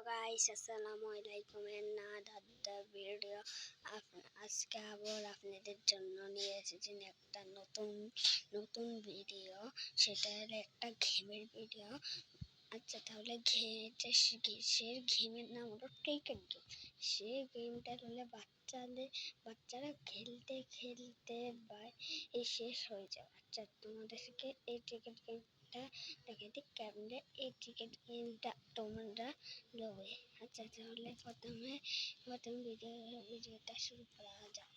Guys, আসসালামু আলাইকুম। another video. আজকে আবার আপনাদের জন্য নিয়ে এসেছি একটা নতুন ভিডিও। সেটা হলো একটা গেমের ভিডিও। আচ্ছা, তাহলে গেমের নাম হলো ক্রিকেট গেম। সেই গেমটা হলে বাচ্চারা খেলতে খেলতে শেষ হয়ে যায়। আচ্ছা, তোমাদেরকে এই ক্রিকেট গেমটা দেখে দিই কেমনে এই ক্রিকেট গেমটা তোমরা লবে। আচ্ছা, তাহলে প্রথম ভিডিওটা শুরু করা যাক।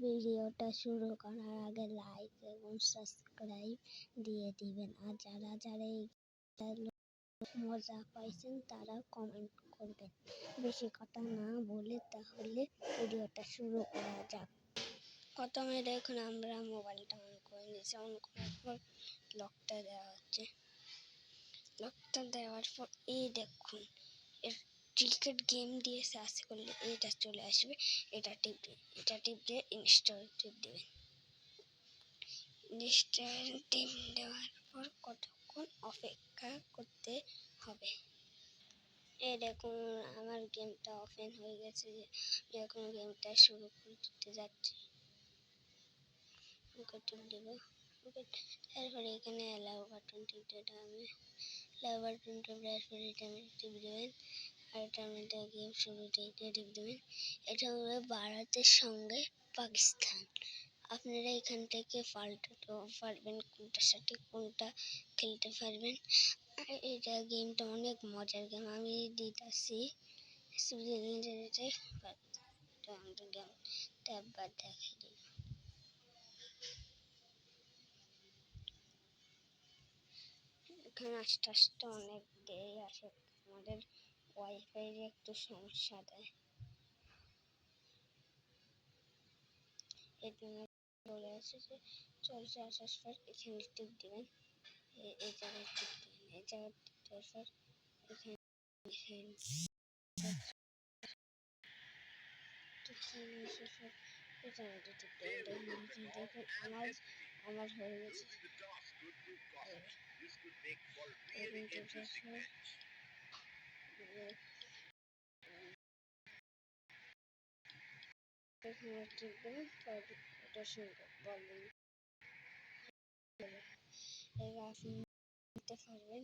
ভিডিওটা শুরু করার আগে লাইক এবং সাবস্ক্রাইব দিয়ে দিবেন। আর যারা এই মজা পাইছেন তারা কমেন্ট করবেন। বেশি কথা না বলে তাহলে ভিডিওটা শুরু করা যাক। প্রথমে দেখুন, আমরা মোবাইলটা অন করে নিয়েছি। অন করার পর লকটা দেওয়া হচ্ছে। লকটা দেওয়ার পর এই দেখুন, এর ক্রিকেট গেম দিয়ে সার্চ করলে এটা চলে আসবে। এটা টিপে ইনস্টল টিপ দেবেন। ইনস্টল টিপ দেওয়ার পর কতক্ষণ অপেক্ষা করতে হবে। এই দেখুন, আমার গেমটা ওপেন হয়ে গেছে। এখন গেমটা শুরু করতে যাচ্ছি। ওকে টিপ দেব। তারপরে এখানে অ্যালাউ বাটন টিপ দেবো। আমি অ্যালাউ বাটন টিপ দেবেন। আর এটার মধ্যে গেম শুরু টিপ দেবেন। এটা হলো ভারতের সঙ্গে পাকিস্তান। আপনারা এখান থেকে পাল্টাতেও পারবেন, কোনটার সাথে কোনটা খেলতে পারবেন। আর এটা গেমটা অনেক মজার গেম। আমি দিতেছি গেমটা একবার দেখাই দিই। এখানে আস্তে আস্তে অনেক দেরি আসে। আমাদের ওয়াইফাই একটু সমস্যা দেয়। এখানে চলে এসেছে, চলছে। আসার পর এখানে টিপ দিবেন। এই জায়গায় টিপ দিবেন। এই জায়গায় টিপ দেওয়ার পর এখানে আমার হয়ে গেছে। আপনি নিতে পারবেন,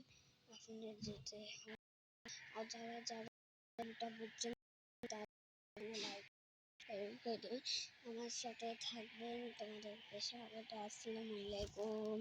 আপনার যেতে। আর যারা বুঝছেন তারা লাইক করে আমার সাথে থাকবেন। তোমাদেরকে স্বাগত। আসসালামু আলাইকুম।